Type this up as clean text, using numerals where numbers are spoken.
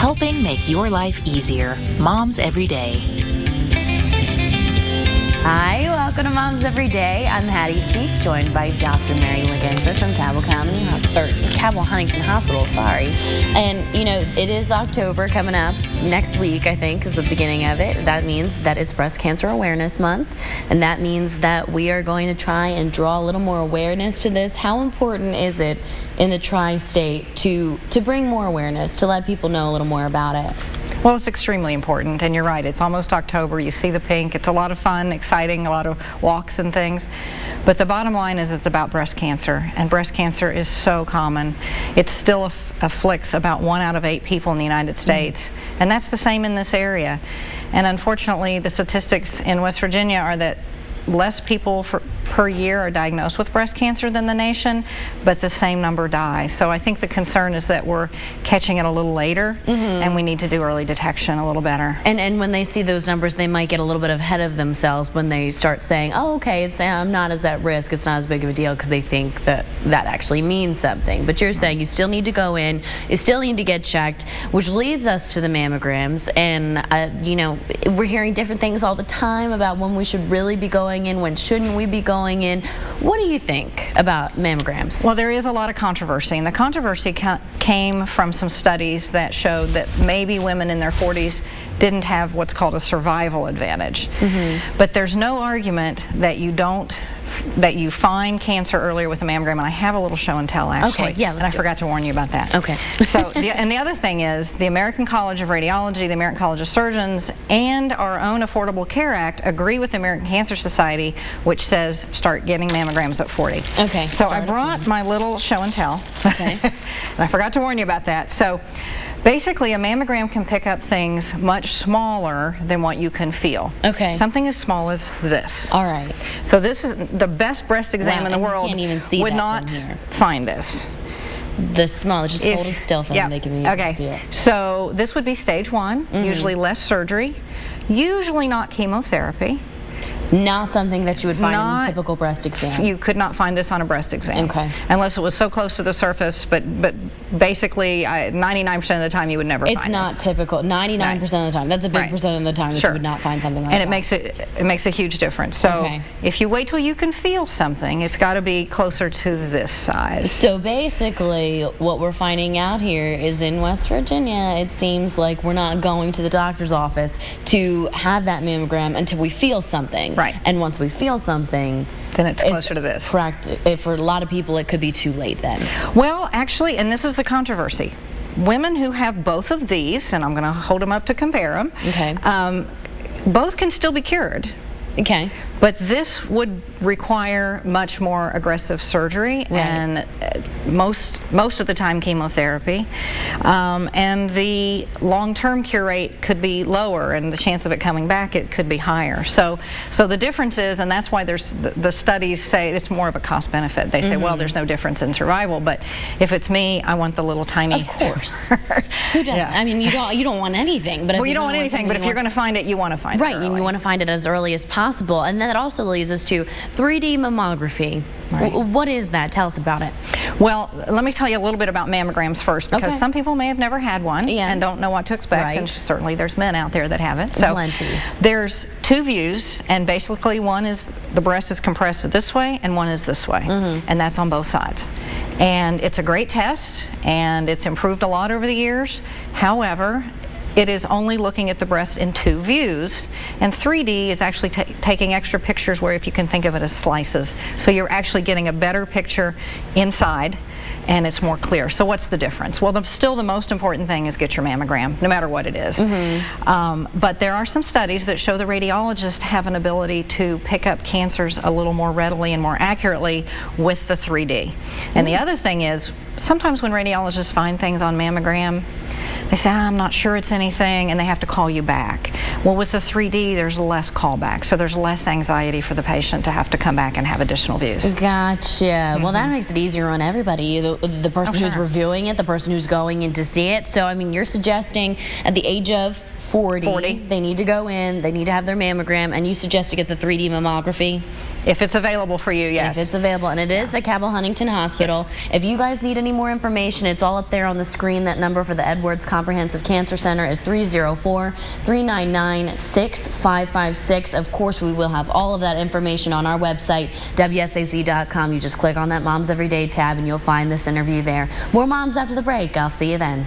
helping make your life easier. Moms Every Day. Hi, welcome to Moms Every Day. I'm Hattie Chief, joined by Dr. Mary Legenza from Cabell Huntington Hospital, And, you know, it is October coming up. Next week, I think, is the beginning of it. That means that it's Breast Cancer Awareness Month, and that means that we are going to try and draw a little more awareness to this. How important is it in the tri-state to bring more awareness, to let people know a little more about it? Well, it's extremely important, and you're right, it's almost October. You see the pink. It's a lot of fun, exciting, a lot of walks and things. But the bottom line is it's about breast cancer, and breast cancer is so common. It still afflicts about 1 out of 8 people in the United States, and that's the same in this area. And unfortunately, the statistics in West Virginia are that less people per year are diagnosed with breast cancer than the nation, but the same number die. So I think the concern is that we're catching it a little later, and we need to do early detection a little better. And when they see those numbers, they might get a little bit ahead of themselves when they start saying, oh, okay, I'm not as at risk, it's not as big of a deal, because they think that that actually means something. But you're saying you still need to go in, you still need to get checked, which leads us to the mammograms. And, you know, we're hearing different things all the time about when we should really be going in, when shouldn't we be going in. What do you think about mammograms? Well, there is a lot of controversy, and the controversy came from some studies that showed that maybe women in their 40s didn't have what's called a survival advantage. But there's no argument that that you find cancer earlier with a mammogram, and I have a little show and tell actually. Okay, yeah, and I forgot to warn you about that. Okay. So, and the other thing is, the American College of Radiology, the American College of Surgeons, and our own Affordable Care Act agree with the American Cancer Society, which says start getting mammograms at 40. Okay. So I brought my little show and tell. Okay. And I forgot to warn you about that. So basically, a mammogram can pick up things much smaller than what you can feel. Okay. Something as small as this. All right. So this is the best breast exam in the world. Can't even see would that not from here. Find this. The small, just hold it still for them. They can okay. See it. So this would be stage 1, usually less surgery, usually not chemotherapy. Not something that you would find in a typical breast exam. You could not find this on a breast exam. Okay. Unless it was so close to the surface, but basically 99% of the time you would never find this. It's not typical. 99% of the time. That's a big percent of the time that you would not find something like that. And it makes a huge difference. So if you wait till you can feel something, it's got to be closer to this size. So basically what we're finding out here is in West Virginia, it seems like we're not going to the doctor's office to have that mammogram until we feel something. Right. And once we feel something, then it's closer to this. Correct. For a lot of people, it could be too late then. Well, actually, and this is the controversy. Women who have both of these, and I'm going to hold them up to compare them, both can still be cured. Okay. But this would require much more aggressive surgery and most of the time chemotherapy. And the long-term cure rate could be lower, and the chance of it coming back, it could be higher. So the difference is, and that's why there's the studies say it's more of a cost benefit. They say, well, there's no difference in survival, but if it's me, I want the little tiny. Of course. Who doesn't? I mean, you don't want anything, but well, you don't want anything, but if you're going to find it, you want to find it. Right, and you want to find it as early as possible. And that also leads us to 3D mammography. Right. What is that? Tell us about it. Well, let me tell you a little bit about mammograms first, because some people may have never had one and don't know what to expect, and certainly there's men out there that haven't. So there's 2 views, and basically one is the breast is compressed this way and one is this way, and that's on both sides. And it's a great test, and it's improved a lot over the years. However, it is only looking at the breast in 2 views, and 3D is actually taking extra pictures, where if you can think of it as slices. So you're actually getting a better picture inside, and it's more clear. So what's the difference? Well, still the most important thing is get your mammogram, no matter what it is. But there are some studies that show the radiologists have an ability to pick up cancers a little more readily and more accurately with the 3D. And the other thing is, sometimes when radiologists find things on mammogram, they say, I'm not sure it's anything, and they have to call you back. Well, with the 3D, there's less callback, so there's less anxiety for the patient to have to come back and have additional views. Gotcha. Well, that makes it easier on everybody, the person who's reviewing it, the person who's going in to see it. So, I mean, you're suggesting at the age of 40. They need to go in, they need to have their mammogram, and you suggest to get the 3D mammography? If it's available for you, yes. If it's available, and it is at Cabell Huntington Hospital. Yes. If you guys need any more information, it's all up there on the screen. That number for the Edwards Comprehensive Cancer Center is 304-399-6556. Of course, we will have all of that information on our website, WSAZ.com. You just click on that Moms Everyday tab, and you'll find this interview there. More Moms after the break. I'll see you then.